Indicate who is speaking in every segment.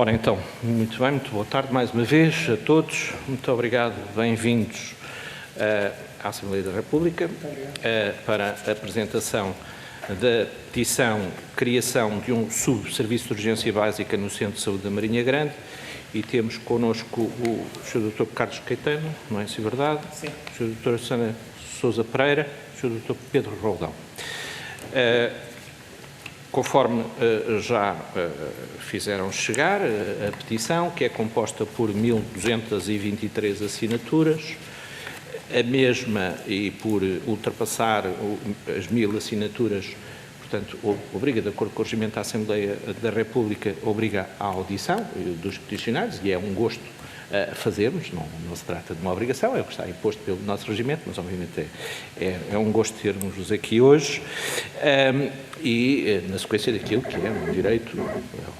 Speaker 1: Ora então, muito bem, muito boa tarde mais uma vez a todos. Muito obrigado, bem-vindos à Assembleia da República para a apresentação da petição Criação de um subserviço de urgência básica no Centro de Saúde da Marinha Grande. E temos connosco o Sr. Dr. Carlos Caetano, não é assim verdade?
Speaker 2: Sim.
Speaker 1: O Sr. Dr. Susana Sousa Pereira, o Sr. Dr. Pedro Roldão. Conforme já fizeram chegar a petição, que é composta por 1.223 assinaturas, a mesma, e por ultrapassar as 1.000 assinaturas, portanto, obriga, de acordo com o regimento da Assembleia da República, obriga à audição dos peticionários, e é um gosto fazermos, não se trata de uma obrigação, é o que está imposto pelo nosso regimento, mas obviamente é um gosto termos-vos aqui hoje, e na sequência daquilo que é um direito,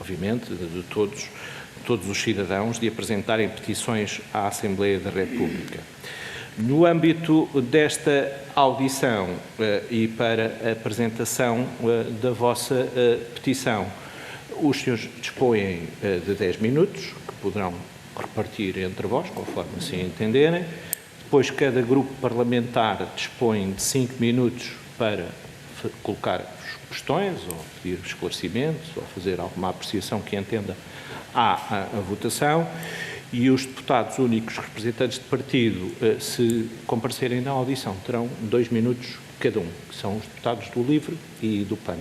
Speaker 1: obviamente, de todos os cidadãos de apresentarem petições à Assembleia da República. No âmbito desta audição e para a apresentação da vossa petição, os senhores dispõem de 10 minutos, que poderão repartir entre vós, conforme assim entenderem. Depois, cada grupo parlamentar dispõe de 5 minutos para colocar questões, ou pedir esclarecimentos, ou fazer alguma apreciação que entenda à votação. E os deputados únicos representantes de partido, se comparecerem na audição, terão 2 minutos cada um, que são os deputados do LIVRE e do PAN.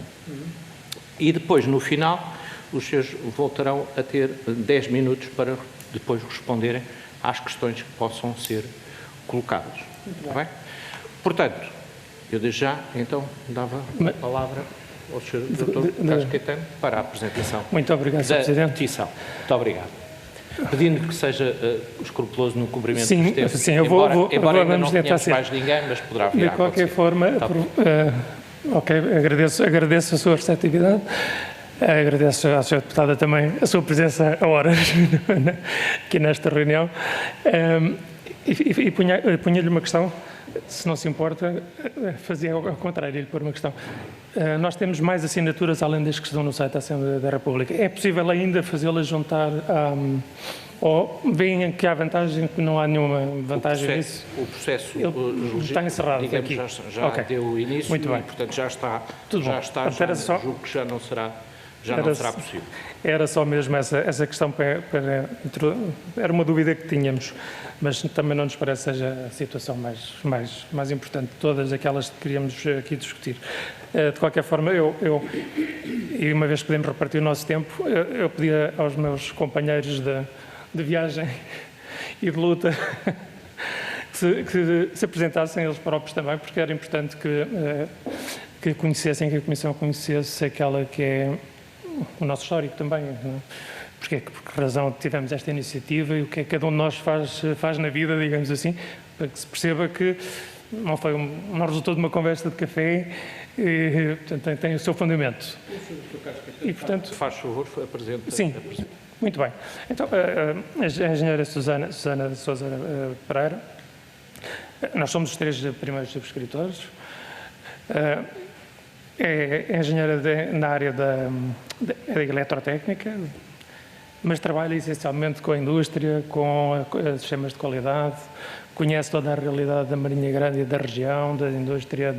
Speaker 1: E depois, no final, os senhores voltarão a ter 10 minutos para depois responderem às questões que possam ser colocadas. Está bem? Portanto, eu desde já, então, dava a palavra ao Sr. Dr. Carlos Caetano para a apresentação
Speaker 2: Muito obrigado, Sr. Presidente.
Speaker 1: da petição. Muito obrigado. Pedindo que seja escrupuloso no cumprimento
Speaker 2: sim,
Speaker 1: dos tempos.
Speaker 2: Sim,
Speaker 1: embora ainda não
Speaker 2: tentar
Speaker 1: tenhamos mais ninguém, mas poderá vir
Speaker 2: de qualquer forma, agradeço a sua receptividade, agradeço à Sra. Deputada também a sua presença a horas aqui nesta reunião, e punha-lhe uma questão, se não se importa, fazia ao contrário, lhe pôr uma questão. Nós temos mais assinaturas além das que estão no site da Assembleia da República. É possível ainda fazê-las juntar ou veem que há vantagem, que não há nenhuma vantagem nisso?
Speaker 1: O processo
Speaker 2: está encerrado,
Speaker 1: digamos,
Speaker 2: aqui.
Speaker 1: Já
Speaker 2: okay.
Speaker 1: Deu início.
Speaker 2: Muito bem.
Speaker 1: E, portanto, já está.
Speaker 2: Tudo
Speaker 1: já
Speaker 2: bom.
Speaker 1: está. Julgo que já não será possível.
Speaker 2: Era só mesmo essa questão era uma dúvida que tínhamos, mas também não nos parece que seja a situação mais importante de todas aquelas que queríamos aqui discutir. De qualquer forma, e uma vez que podemos repartir o nosso tempo, eu pedia aos meus companheiros de viagem e de luta que se apresentassem eles próprios também, porque era importante que conhecessem, que a Comissão conhecesse aquela que é o nosso histórico também, não é? Porque por que razão tivemos esta iniciativa e o que é que cada um de nós faz na vida, digamos assim, para que se perceba que não resultou de uma conversa de café e, portanto, tem o seu fundamento. E, portanto,
Speaker 1: faz favor, apresente.
Speaker 2: Sim, muito bem. Então, a engenheira Susana Sousa Pereira, nós somos os 3 primeiros subscritores, é engenheira na área da eletrotécnica, mas trabalha essencialmente com a indústria, com sistemas de qualidade, conhece toda a realidade da Marinha Grande e da região, da indústria,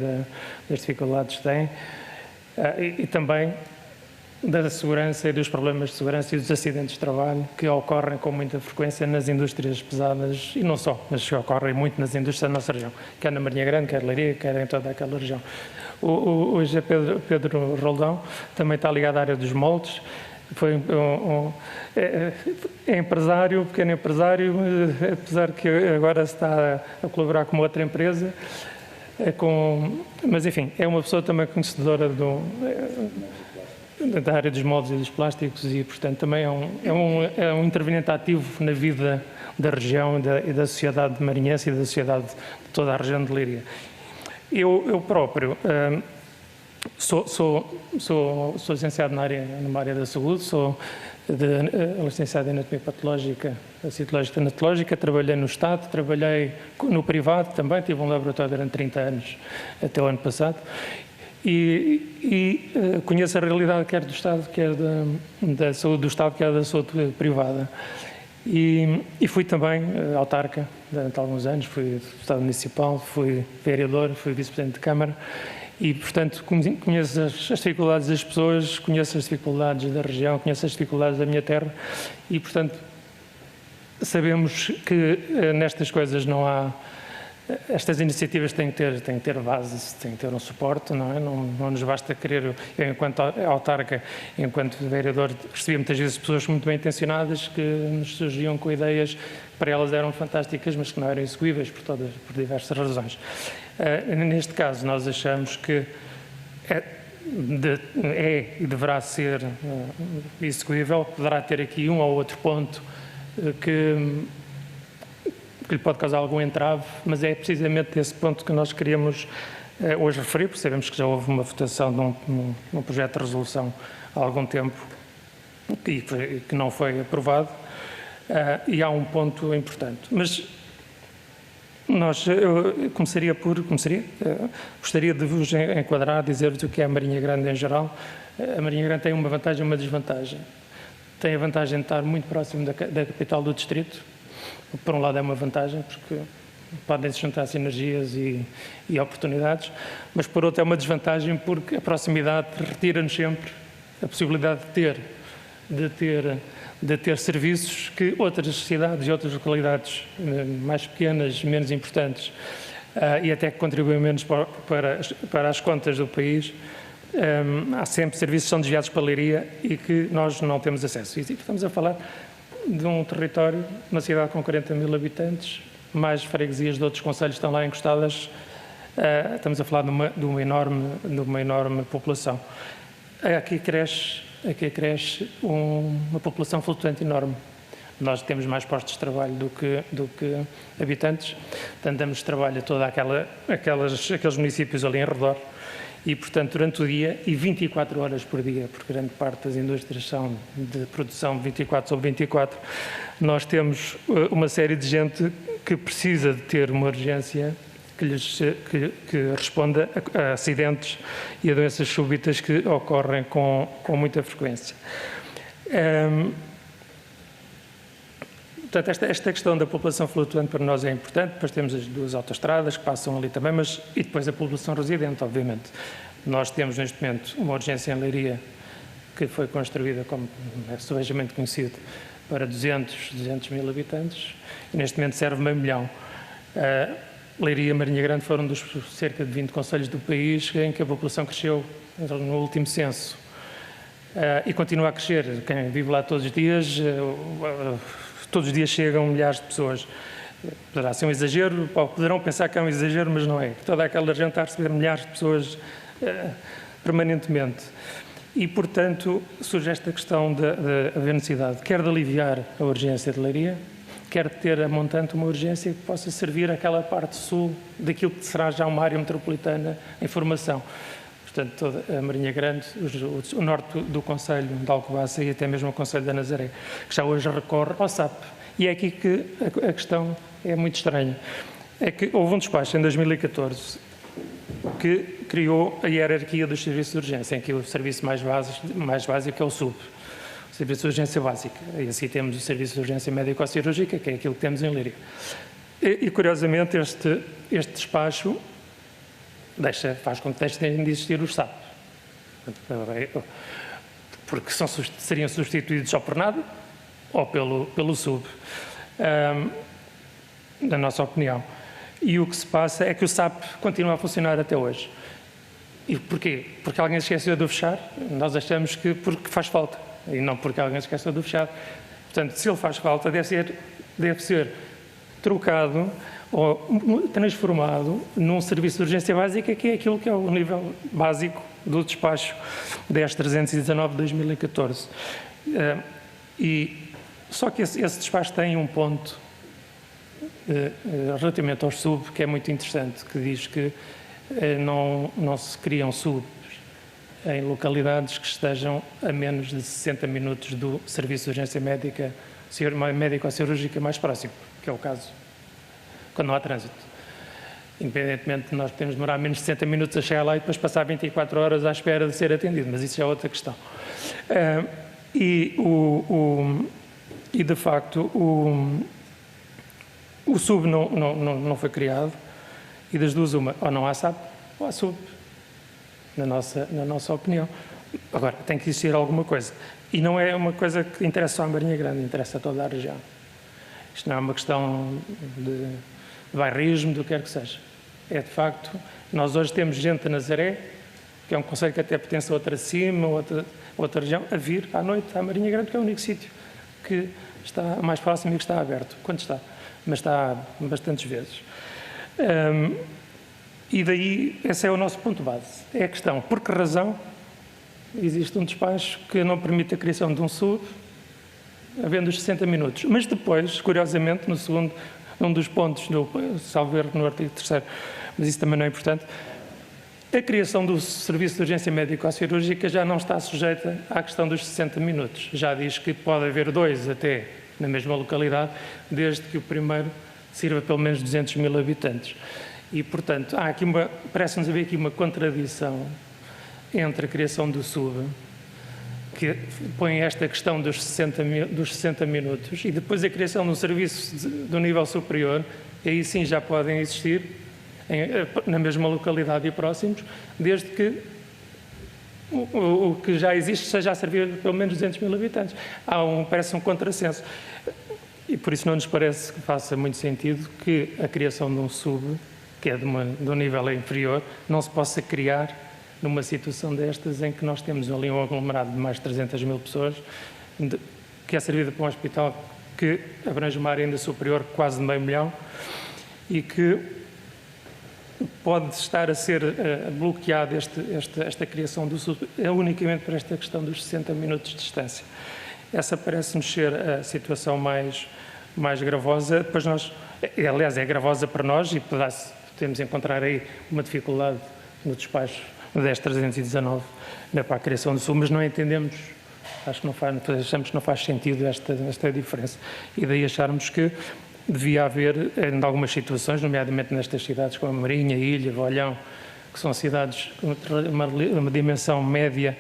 Speaker 2: das dificuldades que tem, e também da segurança e dos problemas de segurança e dos acidentes de trabalho que ocorrem com muita frequência nas indústrias pesadas, e não só, mas que ocorrem muito nas indústrias da nossa região, quer na Marinha Grande, quer em Leiria, quer em toda aquela região. Hoje é Pedro Roldão, também está ligado à área dos moldes, é empresário, pequeno empresário, apesar que agora está a colaborar com uma outra empresa, mas enfim, é uma pessoa também conhecedora da área dos moldes e dos plásticos e, portanto, também é um interveniente ativo na vida da região e da sociedade marinhense e da sociedade de toda a região de Leiria. Eu próprio sou licenciado numa área da saúde, sou licenciado em Anatomia Patológica, Citológica e Anatológica, trabalhei no Estado, trabalhei no privado também, tive um laboratório durante 30 anos, até o ano passado, conheço a realidade quer do Estado, quer da saúde do Estado, quer da saúde privada. E fui também autarca durante alguns anos, fui deputado municipal, fui vereador, fui vice-presidente de Câmara e, portanto, conheço as dificuldades das pessoas, conheço as dificuldades da região, conheço as dificuldades da minha terra e, portanto, sabemos que nestas coisas não há... Estas iniciativas têm que ter base, têm que ter um suporte, não é? Não nos basta querer, eu enquanto autarca, enquanto vereador, recebia muitas vezes pessoas muito bem intencionadas que nos surgiam com ideias que para elas eram fantásticas, mas que não eram execuíveis por diversas razões. Neste caso, nós achamos que é e deverá ser execuível, poderá ter aqui um ou outro ponto que lhe pode causar algum entrave, mas é precisamente esse ponto que nós queríamos hoje referir, porque sabemos que já houve uma votação de um projeto de resolução há algum tempo e que não foi aprovado, e há um ponto importante. Mas eu gostaria de vos enquadrar, dizer-vos o que é a Marinha Grande em geral. A Marinha Grande tem uma vantagem e uma desvantagem. Tem a vantagem de estar muito próximo da capital do distrito. Por um lado é uma vantagem, porque podem-se juntar sinergias e oportunidades, mas por outro é uma desvantagem, porque a proximidade retira-nos sempre a possibilidade de ter serviços que outras cidades e outras localidades mais pequenas, menos importantes e até que contribuem menos para as contas do país, há sempre serviços que são desviados para a Leiria e que nós não temos acesso. E estamos a falar de um território, uma cidade com 40 mil habitantes, mais freguesias de outros concelhos estão lá encostadas, estamos a falar de uma enorme população. Aqui cresce uma população flutuante enorme. Nós temos mais postos de trabalho do que habitantes, portanto damos trabalho a todos aqueles municípios ali em redor. E, portanto, durante o dia e 24 horas por dia, porque grande parte das indústrias são de produção 24 sobre 24, nós temos uma série de gente que precisa de ter uma urgência que responda a acidentes e a doenças súbitas que ocorrem com muita frequência. Portanto, esta questão da população flutuante para nós é importante, depois temos as duas autoestradas que passam ali também, e depois a população residente, obviamente. Nós temos neste momento uma urgência em Leiria que foi construída, como é subejamente conhecido, para 200 mil habitantes e neste momento serve meio milhão. Leiria e Marinha Grande foram dos cerca de 20 concelhos do país em que a população cresceu no último censo e continua a crescer. Quem vive lá todos os dias chegam milhares de pessoas. Poderá ser um exagero, poderão pensar que é um exagero, mas não é. Toda aquela gente está a receber milhares de pessoas permanentemente. E, portanto, surge esta questão de haver necessidade, quer de aliviar a urgência de Leiria, quer de ter a montante uma urgência que possa servir aquela parte sul daquilo que será já uma área metropolitana em formação. Portanto, toda a Marinha Grande, o norte do concelho de Alcobaça e até mesmo o concelho da Nazaré, que já hoje recorre ao SAP. E é aqui que a questão é muito estranha. É que houve um despacho em 2014 que criou a hierarquia dos serviços de urgência, em que o serviço mais básico é o SUB, o Serviço de Urgência Básica. E assim temos o Serviço de Urgência Médico-Cirúrgica, que é aquilo que temos em Leiria. E curiosamente, este despacho faz com que deixem de existir os SAP. Porque seriam substituídos só por nada ou pelo SUB, na nossa opinião. E o que se passa é que o SAP continua a funcionar até hoje. E porquê? Porque alguém se esqueceu de o fechar? Nós achamos que porque faz falta, e não porque alguém se esqueceu de o fechar. Portanto, se ele faz falta, deve ser trocado ou transformado num serviço de urgência básica, que é aquilo que é o nível básico do despacho 10.319 de 2014. Só que esse despacho tem um ponto relativamente aos SUB, que é muito interessante, que diz que não se criam SUBs em localidades que estejam a menos de 60 minutos do serviço de urgência médico ou cirúrgica mais próximo, que é o caso quando não há trânsito. independentemente de nós podemos demorar menos de 60 minutos a chegar lá e depois passar 24 horas à espera de ser atendido, mas isso já é outra questão. E de facto, o SUB não foi criado, e das duas uma, ou não há SAP ou há SUB, na nossa opinião. Agora, tem que existir alguma coisa. E não é uma coisa que interessa só a Marinha Grande, interessa a toda a região. Isto não é uma questão de bairrismo, do que quer que seja. É de facto, nós hoje temos gente a Nazaré, que é um concelho que até pertence a outra cima, outra região, a vir à noite à Marinha Grande, que é o único sítio que está mais próximo e que está aberto. Quando está? Mas está bastantes vezes. E daí, esse é o nosso ponto base. É a questão, por que razão existe um despacho que não permite a criação de um SUB, havendo os 60 minutos. Mas depois, curiosamente, no segundo, num dos pontos, salvo erro no artigo 3º, mas isso também não é importante, a criação do serviço de urgência médico-cirúrgica já não está sujeita à questão dos 60 minutos. Já diz que pode haver 2 até na mesma localidade, desde que o primeiro sirva pelo menos 200 mil habitantes. E, portanto, parece-nos haver aqui uma contradição entre a criação do SUB, que põe esta questão dos 60 minutos, e depois a criação de um serviço do nível superior, e aí sim já podem existir, na mesma localidade e próximos, desde que o que já existe seja a servir pelo menos 200 mil habitantes. Parece um contrassenso. E por isso não nos parece que faça muito sentido que a criação de um SUB, que é de um nível inferior, não se possa criar numa situação destas em que nós temos ali um aglomerado de mais de 300 mil pessoas, que é servida por um hospital que abrange uma área ainda superior, quase de meio milhão, e que pode estar a ser bloqueada esta criação do SUB unicamente por esta questão dos 60 minutos de distância. Essa parece-nos ser a situação mais gravosa. Depois aliás, é gravosa para nós e podemos encontrar aí uma dificuldade no despacho 10.319 para a criação do SUB, mas não entendemos, achamos que não faz sentido esta diferença. E daí acharmos que devia haver, em algumas situações, nomeadamente nestas cidades como a Marinha, Ilha, Valhão, que são cidades com uma dimensão média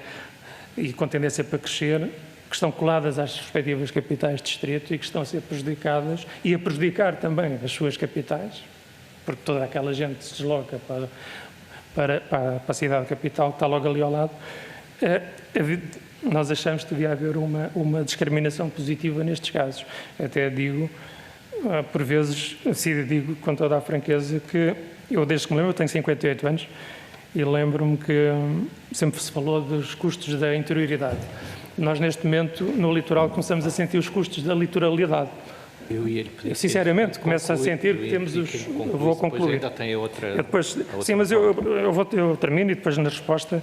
Speaker 2: e com tendência para crescer, que estão coladas às respectivas capitais de distrito e que estão a ser prejudicadas e a prejudicar também as suas capitais, porque toda aquela gente se desloca para a cidade capital, que está logo ali ao lado. Nós achamos que devia haver uma discriminação positiva nestes casos. Até digo, por vezes, digo com toda a franqueza que eu, desde que me lembro, eu tenho 58 anos, e lembro-me que sempre se falou dos custos da interioridade. Nós, neste momento, no litoral, começamos a sentir os custos da litoralidade. Eu sinceramente, começo a sentir que temos os... Vou concluir.
Speaker 1: Ainda tem outra...
Speaker 2: Sim, mas eu termino e depois na resposta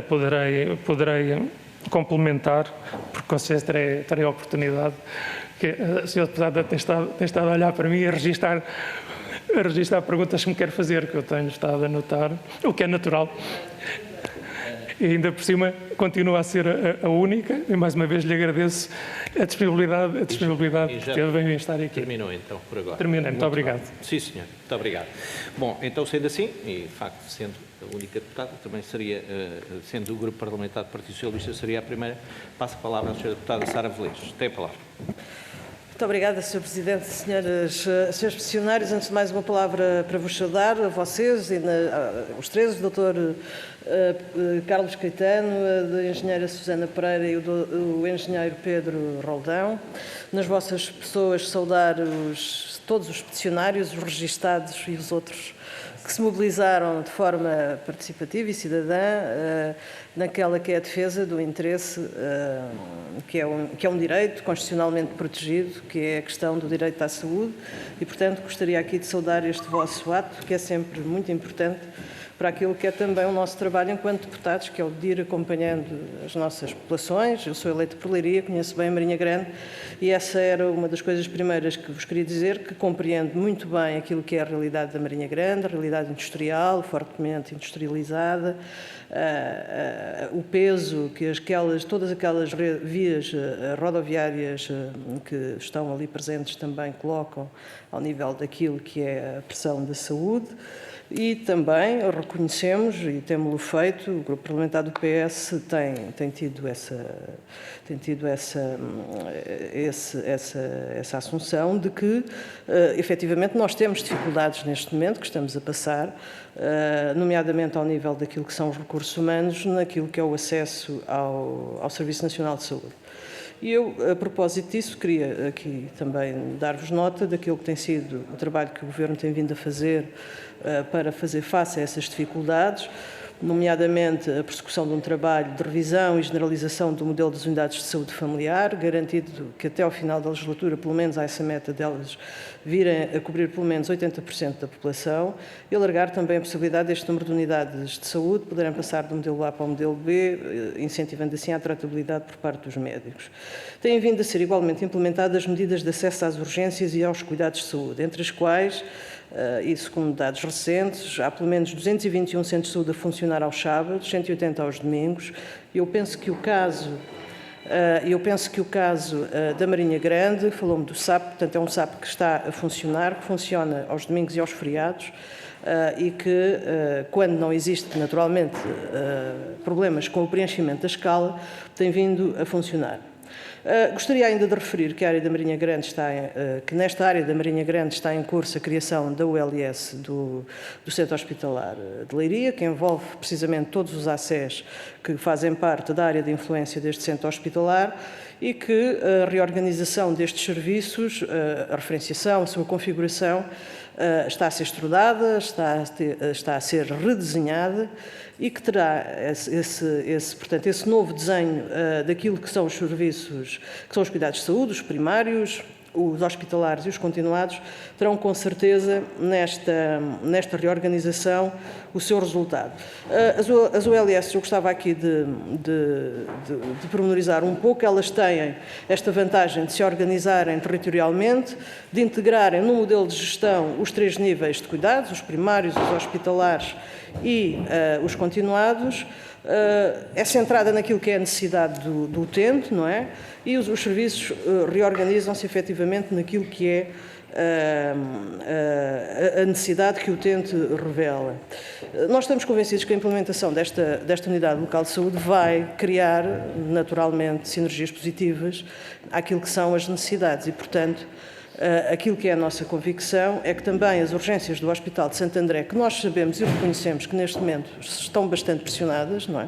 Speaker 2: poderei complementar, porque com certeza terei a oportunidade, que a senhora deputada tem estado a olhar para mim e a registrar perguntas que me quer fazer, que eu tenho estado a anotar, o que é natural. E ainda por cima continua a ser a única, e mais uma vez lhe agradeço a disponibilidade que teve em estar aqui.
Speaker 1: Terminou então por agora.
Speaker 2: Terminei, muito obrigado.
Speaker 1: Sim, senhor, muito obrigado. Bom, então sendo assim, e de facto sendo a única deputada, também seria, sendo do Grupo Parlamentar do Partido Socialista, seria a primeira. Passo a palavra à senhora deputada Sara Velez. Tem a palavra.
Speaker 3: Muito obrigada, Sr. Presidente, senhores peticionários. Antes de mais, uma palavra para vos saudar, a vocês e os três, o Dr. Carlos Caetano, a engenheira Susana Pereira e o engenheiro Pedro Roldão. Nas vossas pessoas, saudar todos os peticionários, os registados e os outros que se mobilizaram de forma participativa e cidadã naquela que é a defesa do interesse, que é um direito constitucionalmente protegido, que é a questão do direito à saúde, e, portanto, gostaria aqui de saudar este vosso ato, que é sempre muito importante, para aquilo que é também o nosso trabalho enquanto deputados, que é o de ir acompanhando as nossas populações. Eu sou eleito por Leiria, conheço bem a Marinha Grande e essa era uma das coisas primeiras que vos queria dizer, que compreendo muito bem aquilo que é a realidade da Marinha Grande, a realidade industrial, fortemente industrializada, o peso que todas aquelas vias rodoviárias que estão ali presentes também colocam ao nível daquilo que é a pressão da saúde. E também reconhecemos, e temos-lo feito, o Grupo Parlamentar do PS tem tido essa assunção de que, efetivamente, nós temos dificuldades neste momento que estamos a passar, nomeadamente ao nível daquilo que são os recursos humanos, naquilo que é o acesso ao Serviço Nacional de Saúde. E eu, a propósito disso, queria aqui também dar-vos nota daquilo que tem sido o trabalho que o Governo tem vindo a fazer para fazer face a essas dificuldades, nomeadamente a persecução de um trabalho de revisão e generalização do modelo das unidades de saúde familiar, garantido que até ao final da legislatura, pelo menos há essa meta delas, virem a cobrir pelo menos 80% da população, e alargar também a possibilidade deste número de unidades de saúde poderem passar do modelo A para o modelo B, incentivando assim a tratabilidade por parte dos médicos. Têm vindo a ser igualmente implementadas medidas de acesso às urgências e aos cuidados de saúde, entre as quais, e segundo dados recentes, há pelo menos 221 centros de saúde a funcionar aos sábados, 180 aos domingos. Eu penso que o caso da Marinha Grande, falou-me do SAP, portanto é um SAP que está a funcionar, que funciona aos domingos e aos feriados, e que, quando não existe, naturalmente, problemas com o preenchimento da escala, tem vindo a funcionar. Gostaria ainda de referir que a área da Marinha Grande que nesta área da Marinha Grande está em curso a criação da ULS do Centro Hospitalar de Leiria, que envolve precisamente todos os ACES que fazem parte da área de influência deste Centro Hospitalar e que a reorganização destes serviços, a referenciação, a sua configuração, está a ser estudada, está a ser redesenhada e que terá portanto, esse novo desenho daquilo que são os serviços, que são os cuidados de saúde, os primários, os hospitalares e os continuados, terão com certeza nesta reorganização o seu resultado. As ULS, eu gostava aqui de pormenorizar um pouco, elas têm esta vantagem de se organizarem territorialmente, de integrarem no modelo de gestão os 3 níveis de cuidados, os primários, os hospitalares e os continuados. É centrada naquilo que é a necessidade do utente, não é? E os serviços reorganizam-se efetivamente naquilo que é a necessidade que o utente revela. Nós estamos convencidos que a implementação desta unidade local de saúde vai criar, naturalmente, sinergias positivas àquilo que são as necessidades e, portanto, aquilo que é a nossa convicção é que também as urgências do Hospital de Santo André, que nós sabemos e reconhecemos que neste momento estão bastante pressionadas, não é?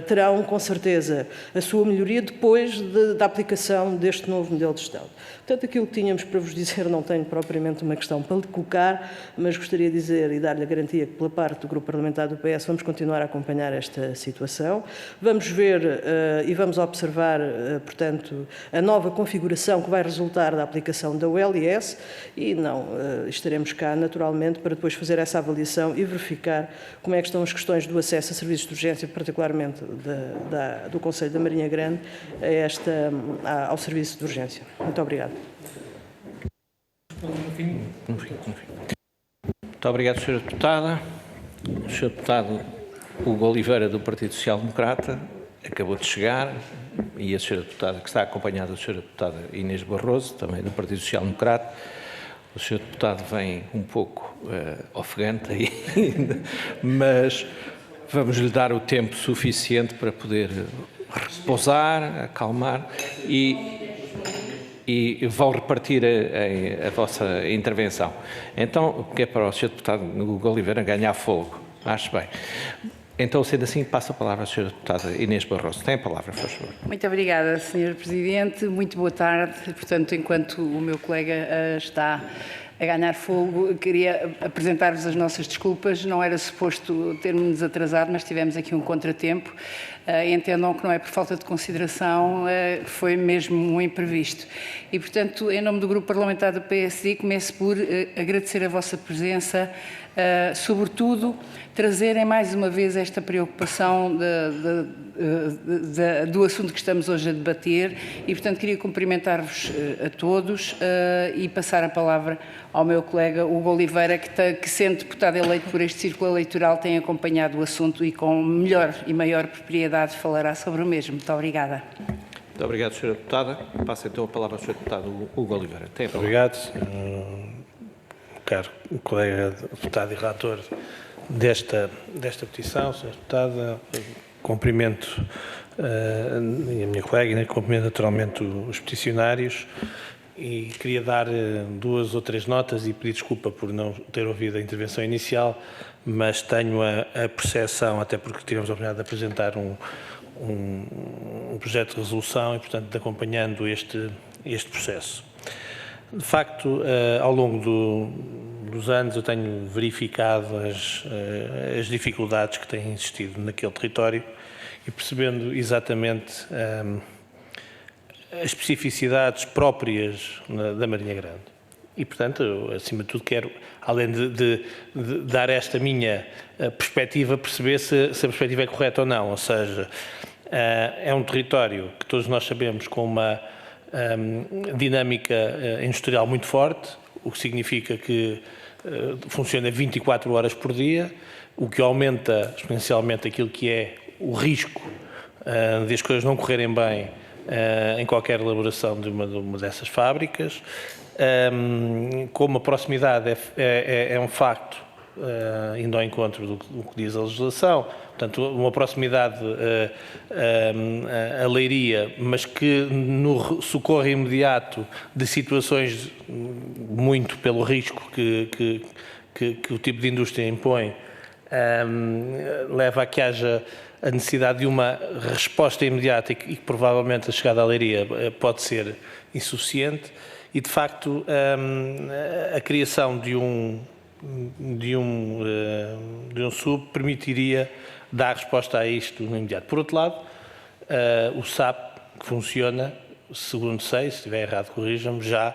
Speaker 3: Terão com certeza a sua melhoria depois da aplicação deste novo modelo de gestão. Portanto, aquilo que tínhamos para vos dizer, não tenho propriamente uma questão para lhe colocar, mas gostaria de dizer e dar-lhe a garantia que, pela parte do Grupo Parlamentar do PS, vamos continuar a acompanhar esta situação. Vamos ver e vamos observar, portanto, a nova configuração que vai resultar da aplicação da ULS e estaremos cá, naturalmente, para depois fazer essa avaliação e verificar como é que estão as questões do acesso a serviços de urgência, particularmente do Conselho da Marinha Grande, ao serviço de urgência. Muito obrigado.
Speaker 1: Muito obrigado, Sra. Deputada. O Sr. Deputado Hugo Oliveira, do Partido Social Democrata, acabou de chegar, e a Sra. Deputada, que está acompanhada da Sra. Deputada Inês Barroso, também do Partido Social Democrata. O Sr. Deputado vem um pouco ofegante ainda, mas vamos-lhe dar o tempo suficiente para poder repousar, acalmar e vão repartir a vossa intervenção. Então, que é para o Sr. Deputado Hugo Oliveira ganhar fogo. Acho bem. Então, sendo assim, passo a palavra à Sra. Deputada Inês Barroso. Tem a palavra, por favor.
Speaker 4: Muito obrigada, Sr. Presidente. Muito boa tarde. Portanto, enquanto o meu colega está a ganhar fogo, queria apresentar-vos as nossas desculpas. Não era suposto termos atrasado, mas tivemos aqui um contratempo. entendam que não é por falta de consideração, foi mesmo um imprevisto. E, portanto, em nome do Grupo Parlamentar do PSD, começo por agradecer a vossa presença, sobretudo trazerem mais uma vez esta preocupação do assunto que estamos hoje a debater e, portanto, queria cumprimentar-vos a todos e passar a palavra ao meu colega Hugo Oliveira, que sendo deputado eleito por este círculo eleitoral, tem acompanhado o assunto e com melhor e maior propriedade falará sobre o mesmo. Muito obrigada.
Speaker 1: Muito obrigado, Sra. Deputada. Passo então a palavra ao Sr. Deputado Hugo Oliveira. Tem a palavra.
Speaker 5: Obrigado, caro colega deputado e relator desta petição, Sra. Deputada. Cumprimento a minha colega e cumprimento naturalmente os peticionários e queria dar 2 ou 3 notas e pedir desculpa por não ter ouvido a intervenção inicial, mas tenho a percepção, até porque tivemos a oportunidade de apresentar um projeto de resolução e, portanto, acompanhando este processo. De facto, ao longo dos anos eu tenho verificado as dificuldades que têm existido naquele território e percebendo exatamente as especificidades próprias da Marinha Grande. E, portanto, eu, acima de tudo, quero, além de dar esta minha perspectiva, perceber se a perspectiva é correta ou não. Ou seja, é um território que todos nós sabemos com uma dinâmica industrial muito forte, o que significa que funciona 24 horas por dia, o que aumenta exponencialmente aquilo que é o risco de as coisas não correrem bem em qualquer elaboração de uma dessas fábricas. Como a proximidade é um facto, indo ao encontro do que diz a legislação, portanto, uma proximidade a Leiria, mas que no socorro imediato de situações muito pelo risco que o tipo de indústria impõe, leva a que haja a necessidade de uma resposta imediata e que provavelmente a chegada à Leiria pode ser insuficiente e, de facto, a criação de um sub permitiria dar resposta a isto no imediato. Por outro lado, o SAP, que funciona, segundo sei, se estiver errado corrijam-me, já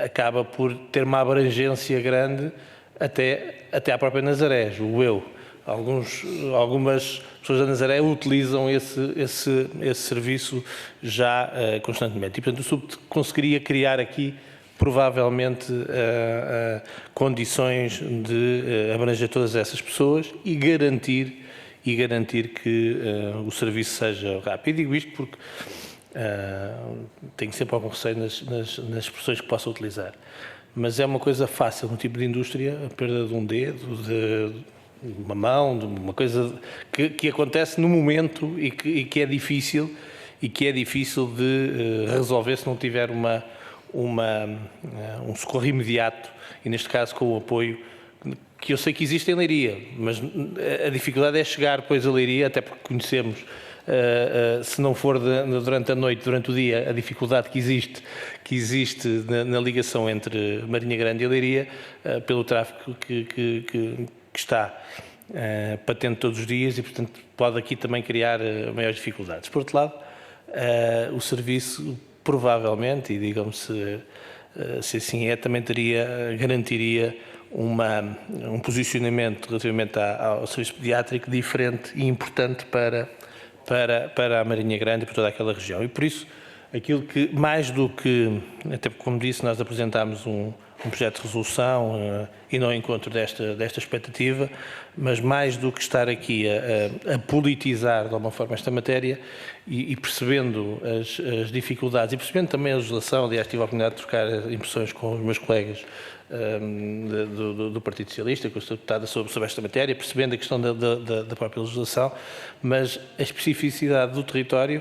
Speaker 5: acaba por ter uma abrangência grande até à própria Nazaré, julgo eu. Algumas pessoas da Nazaré utilizam esse serviço já constantemente. E, portanto, o SUB conseguiria criar aqui, provavelmente, condições de abranger todas essas pessoas e garantir que o serviço seja rápido. E digo isto porque tenho sempre algum receio nas expressões que posso utilizar. Mas é uma coisa fácil, um tipo de indústria, a perda de um dedo, de uma mão, de uma coisa que acontece no momento e que é difícil de resolver se não tiver um socorro imediato e, neste caso, com o apoio que eu sei que existe em Leiria, mas a dificuldade é chegar depois a Leiria, até porque conhecemos, se não for durante a noite, durante o dia, a dificuldade que existe na ligação entre Marinha Grande e Leiria, pelo tráfego que está patente todos os dias e, portanto, pode aqui também criar maiores dificuldades. Por outro lado, o serviço provavelmente, e digam-me se assim é, também garantiria um posicionamento relativamente ao serviço pediátrico diferente e importante para a Marinha Grande e para toda aquela região. E por isso, aquilo que, mais do que, até porque, como disse, nós apresentámos um projeto de resolução e não encontro desta expectativa, mas mais do que estar aqui a politizar de alguma forma esta matéria e percebendo as dificuldades e percebendo também a legislação, aliás, tive a oportunidade de trocar impressões com os meus colegas do Partido Socialista, com a deputada sobre esta matéria, percebendo a questão da própria legislação, mas a especificidade do território,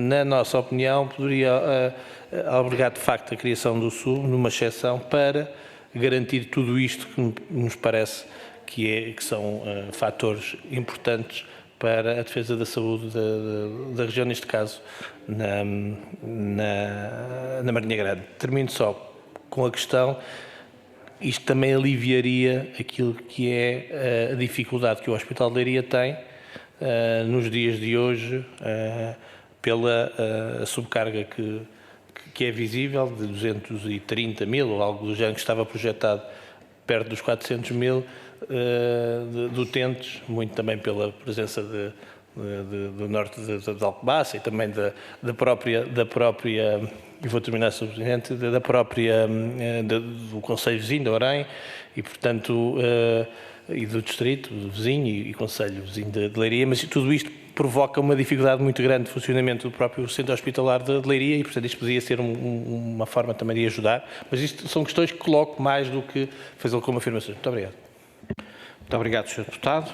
Speaker 5: na nossa opinião, poderia albergar de facto a criação do SUB numa exceção para garantir tudo isto que nos parece que são fatores importantes para a defesa da saúde da região, neste caso na Marinha Grande. Termino só com a questão, isto também aliviaria aquilo que é a dificuldade que o Hospital de Leiria tem nos dias de hoje pela subcarga que é visível, de 230 mil ou algo do género, que estava projetado perto dos 400 mil de utentes, muito também pela presença do norte de Alcobaça e também da própria, e vou terminar, Sr. Presidente, da própria, do Conselho vizinho de Orém e, portanto, e do distrito vizinho e Conselho vizinho de Leiria, mas tudo isto provoca uma dificuldade muito grande de funcionamento do próprio centro hospitalar de Leiria e, portanto, isto podia ser uma forma também de ajudar, mas isto são questões que coloco mais do que fazê-lo como afirmações. Muito obrigado.
Speaker 1: Muito obrigado, Sr. Deputado.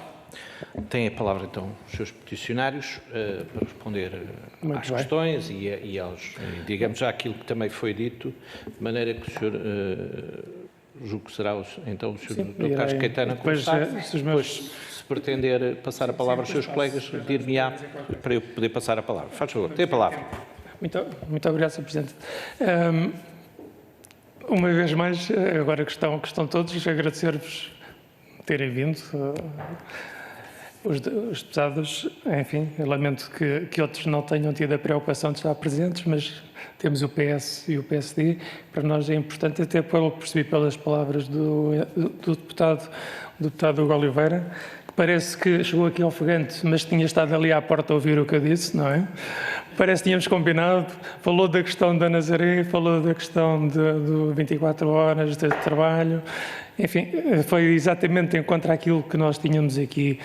Speaker 1: Tem a palavra, então, os seus peticionários para responder às questões e digamos, àquilo que também foi dito, de maneira que o senhor, julgo que será, então, o Sr. Dr. Carlos Caetano a começar. Depois, se pretender passar a palavra aos seus colegas, dir-me-á para eu poder passar a palavra. Faz favor, tem a palavra.
Speaker 2: Muito obrigado, Sr. Presidente. Uma vez mais, agora que estão todos, agradecer-vos terem vindo. Os deputados, enfim, eu lamento que outros não tenham tido a preocupação de estar presentes, mas temos o PS e o PSD. Para nós é importante, até pelo percebi pelas palavras do deputado Hugo Oliveira, que parece que chegou aqui ofegante, mas tinha estado ali à porta a ouvir o que eu disse, não é? Parece que tínhamos combinado, falou da questão da Nazaré, falou da questão do 24 horas de trabalho. Enfim, foi exatamente em contra aquilo que nós tínhamos aqui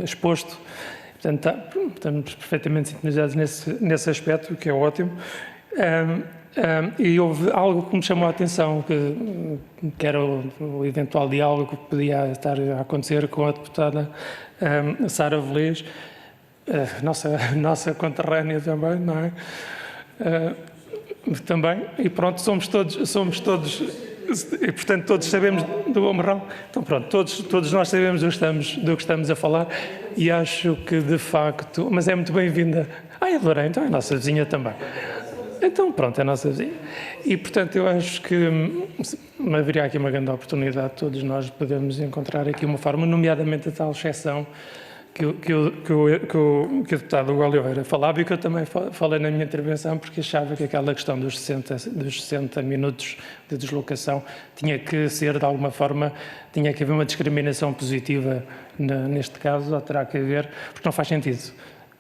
Speaker 2: exposto. Portanto, estamos perfeitamente sintonizados nesse aspecto, que é ótimo. E houve algo que me chamou a atenção, que era o eventual diálogo que podia estar a acontecer com a deputada Sara Velez, nossa conterrânea também, não é? Também, e pronto, somos todos, e portanto todos sabemos do Amarrão, então pronto, todos nós sabemos do que estamos a falar e acho que de facto, mas é muito bem-vinda. É Lorena, então é a nossa vizinha também. Então pronto, é a nossa vizinha. E portanto eu acho que haveria aqui uma grande oportunidade, todos nós podemos encontrar aqui uma forma, nomeadamente a tal exceção que o deputado Hugo Oliveira falava e que eu também falei na minha intervenção, porque achava que aquela questão dos 60 minutos de deslocação tinha que ser, de alguma forma, tinha que haver uma discriminação positiva neste caso, ou terá que haver, porque não faz sentido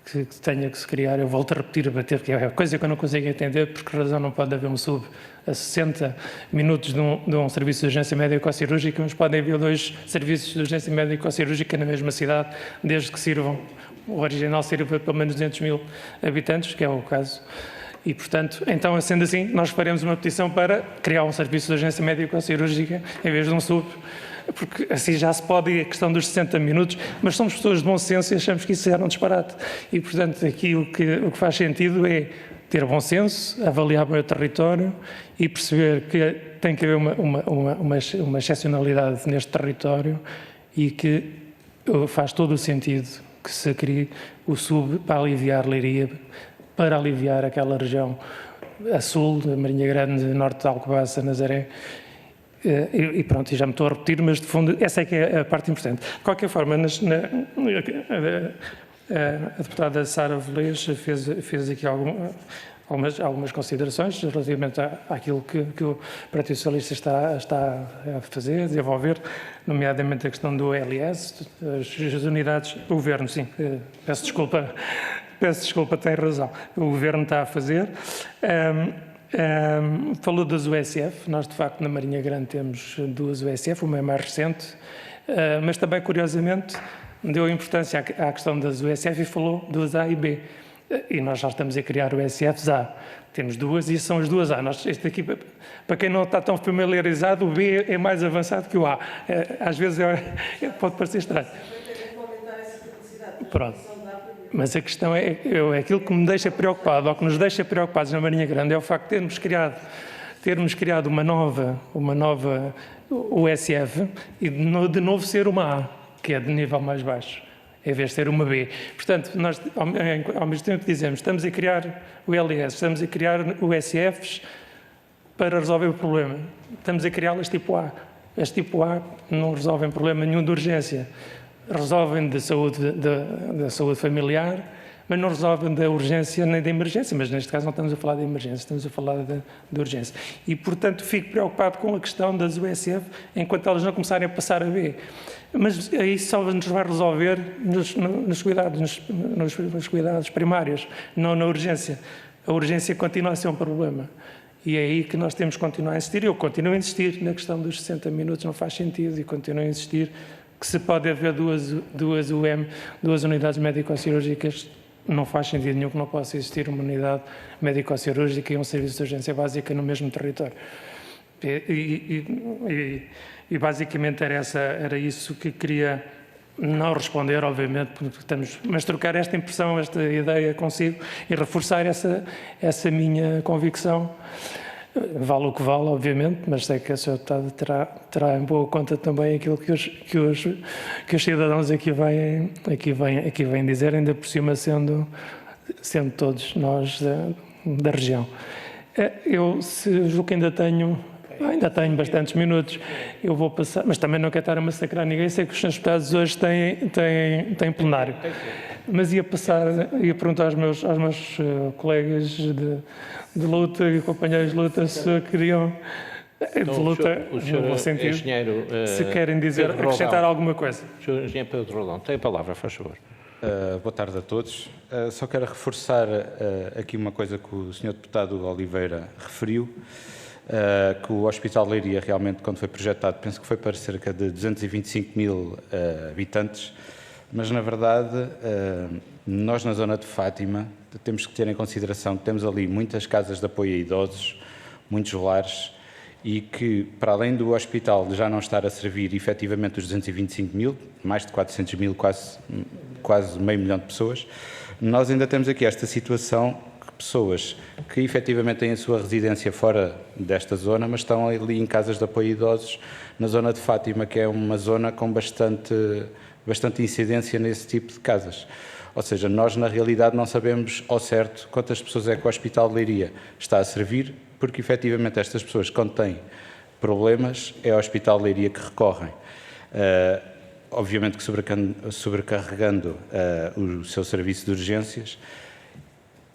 Speaker 2: que tenha que se criar, eu volto a repetir, porque é coisa que eu não consigo entender, por que razão não pode haver um sub a 60 minutos de um serviço de urgência médico-cirúrgica, mas podem haver 2 serviços de urgência médico-cirúrgica na mesma cidade, desde que sirvam, o original sirva pelo menos 200 mil habitantes, que é o caso. E, portanto, então, sendo assim, nós faremos uma petição para criar um serviço de urgência médico-cirúrgica em vez de um sub, porque assim já se pode, a questão dos 60 minutos, mas somos pessoas de bom senso e achamos que isso era um disparate. E, portanto, aqui o que faz sentido é ter bom senso, avaliar bem o território e perceber que tem que haver uma excepcionalidade neste território e que faz todo o sentido que se crie o sub para aliviar Leiria, para aliviar aquela região a sul, da Marinha Grande, norte de Alcobaça, Nazaré. E pronto, e já me estou a repetir, mas de fundo essa é que é a parte importante. De qualquer forma, a deputada Sara Velez fez aqui algumas considerações relativamente àquilo que o Partido Socialista está a fazer, a desenvolver, nomeadamente a questão do LS, as unidades do Governo, sim, peço desculpa, tem razão, o Governo está a fazer. Falou das USF, nós de facto na Marinha Grande temos 2 USF, uma é mais recente, mas também curiosamente deu importância à questão das USF e falou dos A e B. E nós já estamos a criar USFs A. Temos 2 e são as 2 A. Este aqui, para quem não está tão familiarizado, o B é mais avançado que o A. Às vezes pode parecer estranho. Pronto. Mas a questão é aquilo que me deixa preocupado, ou que nos deixa preocupados na Marinha Grande, é o facto de termos criado uma nova USF e de novo ser uma A, que é de nível mais baixo, em vez de ser uma B. Portanto, nós, ao mesmo tempo que dizemos, estamos a criar o LS, estamos a criar USFs para resolver o problema. Estamos a criá-las tipo A. As tipo A não resolvem problema nenhum de urgência. resolvem da saúde familiar, mas não resolvem da urgência nem da emergência. Mas neste caso não estamos a falar de emergência, estamos a falar de urgência. E, portanto, fico preocupado com a questão das USF enquanto elas não começarem a passar a B. Mas isso só nos vai resolver nos cuidados primários, não na urgência. A urgência continua a ser um problema. E é aí que nós temos que continuar a insistir. Eu continuo a insistir na questão dos 60 minutos, não faz sentido, e continuo a insistir que se pode haver duas unidades médico-cirúrgicas, não faz sentido nenhum que não possa existir uma unidade médico-cirúrgica e um serviço de urgência básica no mesmo território. E basicamente era isso que queria não responder, obviamente, mas trocar esta impressão, esta ideia consigo e reforçar essa minha convicção. Vale o que vale, obviamente, mas sei que a Sra. Deputada terá em boa conta também aquilo que os cidadãos aqui vêm dizer, ainda por cima sendo todos nós da região. Eu julgo que ainda tenho bastantes minutos, eu vou passar, mas também não quero estar a massacrar ninguém, sei que os senhores deputados hoje têm plenário. Mas ia perguntar aos meus colegas de luta e companheiros de luta se queriam, de luta, no bom sentido, se querem dizer, acrescentar alguma coisa.
Speaker 1: O Sr. Engenheiro Pedro Rodão, tem a palavra, faz favor.
Speaker 6: Boa tarde a todos. Só quero reforçar aqui uma coisa que o Sr. Deputado Oliveira referiu, que o Hospital de Leiria realmente, quando foi projetado, penso que foi para cerca de 225 mil habitantes, mas na verdade nós na zona de Fátima temos que ter em consideração que temos ali muitas casas de apoio a idosos, muitos lares, e que para além do hospital já não estar a servir efetivamente os 225 mil, mais de 400 mil, quase meio milhão de pessoas, nós ainda temos aqui esta situação que pessoas que efetivamente têm a sua residência fora desta zona, mas estão ali em casas de apoio a idosos, na zona de Fátima, que é uma zona com bastante incidência nesse tipo de casas. Ou seja, nós na realidade não sabemos ao certo quantas pessoas é que o Hospital de Leiria está a servir, porque efetivamente estas pessoas, quando têm problemas, é ao Hospital de Leiria que recorrem. Obviamente que sobrecarregando o seu serviço de urgências,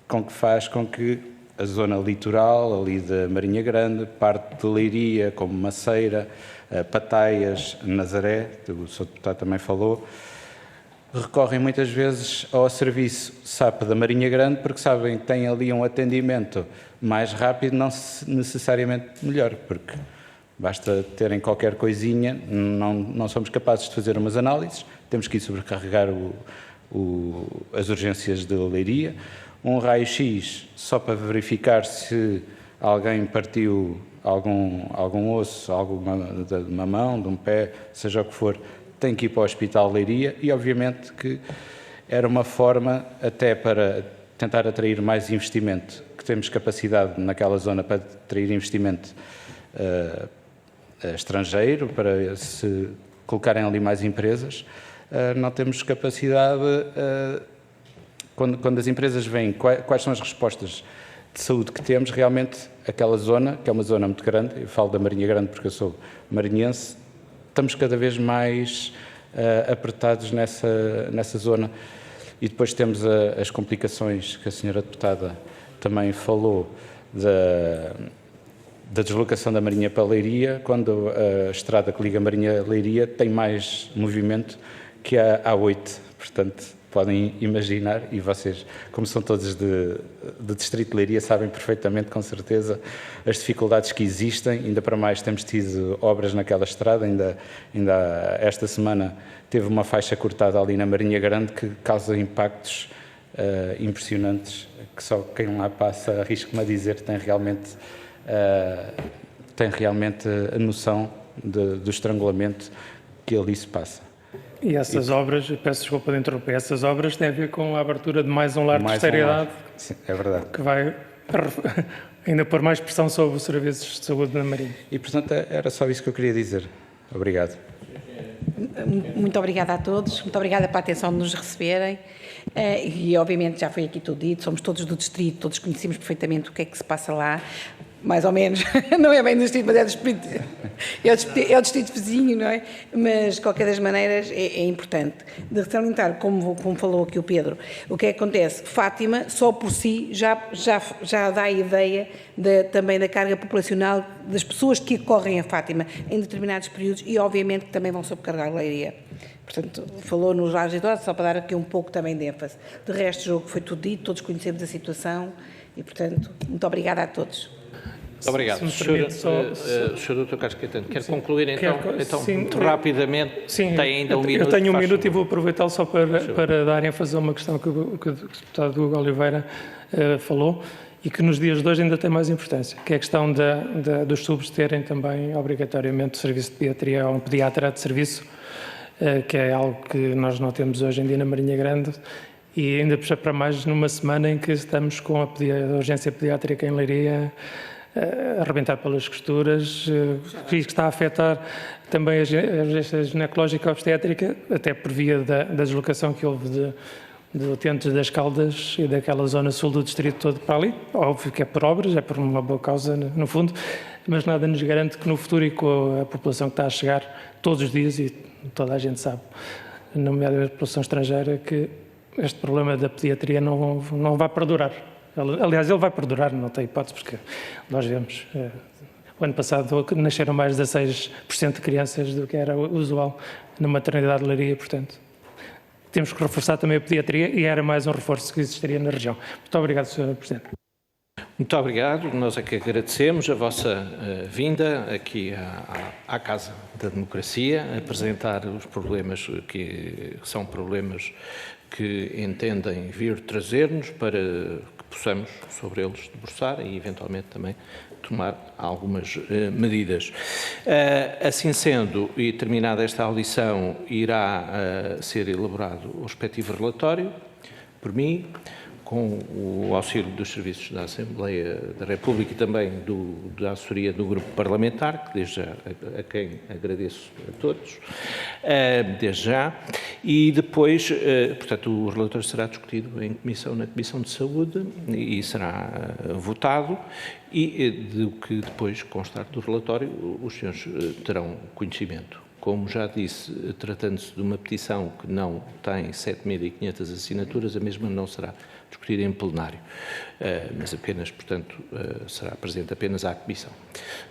Speaker 6: com que faz com que a zona litoral, ali da Marinha Grande, parte de Leiria, como Maceira, Pataias, Nazaré, o Sr. Deputado também falou, recorrem muitas vezes ao serviço SAP da Marinha Grande porque sabem que têm ali um atendimento mais rápido, não necessariamente melhor, porque basta terem qualquer coisinha, não somos capazes de fazer umas análises, temos que ir sobrecarregar as urgências de Leiria, um raio-x só para verificar se alguém partiu algum osso, de uma mão, de um pé, seja o que for, tem que ir para o Hospital de Leiria, e obviamente que era uma forma até para tentar atrair mais investimento, que temos capacidade naquela zona para atrair investimento estrangeiro, para se colocarem ali mais empresas, não temos capacidade, quando as empresas veem quais são as respostas de saúde que temos, realmente aquela zona, que é uma zona muito grande, eu falo da Marinha Grande porque eu sou marinhense, estamos cada vez mais apertados nessa zona. E depois temos as complicações que a senhora deputada também falou da deslocação da Marinha para a Leiria, quando a estrada que liga a Marinha a Leiria tem mais movimento que a A8. Portanto, podem imaginar, e vocês, como são todos de Distrito de Leiria, sabem perfeitamente, com certeza, as dificuldades que existem. Ainda para mais, temos tido obras naquela estrada, ainda esta semana teve uma faixa cortada ali na Marinha Grande que causa impactos impressionantes, que só quem lá passa, arrisco-me a dizer, tem realmente a noção do estrangulamento que ali se passa.
Speaker 2: E essas obras, peço desculpa de interromper, essas obras têm a ver com a abertura de mais um lar de terceira idade.
Speaker 6: Sim, é verdade.
Speaker 2: Que vai ainda pôr mais pressão sobre os serviços de saúde na Marinha.
Speaker 6: E, portanto, era só isso que eu queria dizer. Obrigado.
Speaker 7: Muito obrigada a todos, muito obrigada pela atenção de nos receberem. E, obviamente, já foi aqui tudo dito, somos todos do distrito, todos conhecemos perfeitamente o que é que se passa lá. mais ou menos, não é bem do distrito, mas é o distrito vizinho, não é? Mas, de qualquer das maneiras, é importante. De salientar, como falou aqui o Pedro, o que acontece? Fátima, só por si, já dá a ideia também da carga populacional das pessoas que correm a Fátima em determinados períodos e, obviamente, que também vão sobrecarregar a Leiria. Portanto, falou nos lares de idosos, só para dar aqui um pouco também de ênfase. De resto, o jogo foi tudo dito, todos conhecemos a situação e, portanto, muito obrigada a todos.
Speaker 1: Muito obrigado. Sr. Dr. Carlos Caetano, quer concluir então
Speaker 2: sim,
Speaker 1: muito rapidamente?
Speaker 2: Sim,
Speaker 1: tem ainda um minuto.
Speaker 2: Eu tenho um minuto e vou aproveitá-lo só para dar ênfase a uma questão que o deputado Hugo Oliveira falou e que nos dias de hoje ainda tem mais importância, que é a questão dos subs terem também obrigatoriamente serviço de pediatria ou um pediatra de serviço, que é algo que nós não temos hoje em dia na Marinha Grande e ainda para mais numa semana em que estamos com a urgência pediátrica em Leiria a arrebentar pelas costuras, que está a afetar também a urgência ginecológica obstétrica, até por via da deslocação que houve de utentes das Caldas e daquela zona sul do distrito todo para ali. Óbvio que é por obras, é por uma boa causa no fundo, mas nada nos garante que no futuro e com a população que está a chegar todos os dias, e toda a gente sabe, nomeadamente a população estrangeira, que este problema da pediatria não vai perdurar. Aliás, ele vai perdurar, não tem hipótese, porque nós vemos, o ano passado nasceram mais de 16% de crianças do que era usual na maternidade de Leiria, portanto, temos que reforçar também a pediatria e era mais um reforço que existiria na região. Muito obrigado, Sr. Presidente.
Speaker 1: Muito obrigado. Nós é que agradecemos a vossa vinda aqui à Casa da Democracia, a apresentar os problemas que são problemas que entendem vir trazer-nos para que possamos sobre eles debruçar e eventualmente também tomar algumas medidas. Assim sendo, e terminada esta audição, irá ser elaborado o respectivo relatório, por mim, com o auxílio dos serviços da Assembleia da República e também da assessoria do Grupo Parlamentar, que desde já, a quem agradeço a todos, desde já, e depois, portanto, o relatório será discutido na Comissão de Saúde e será votado, e do que depois constar do relatório, os senhores terão conhecimento. Como já disse, tratando-se de uma petição que não tem 7.500 assinaturas, a mesma não será discutida em plenário, mas apenas, portanto, será presente apenas à Comissão.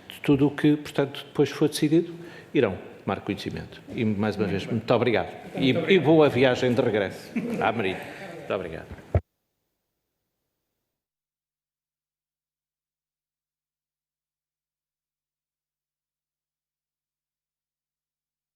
Speaker 1: De tudo o que, portanto, depois for decidido, irão tomar conhecimento. E, mais uma vez, muito obrigado. E boa viagem de regresso à Marinha. Muito obrigado.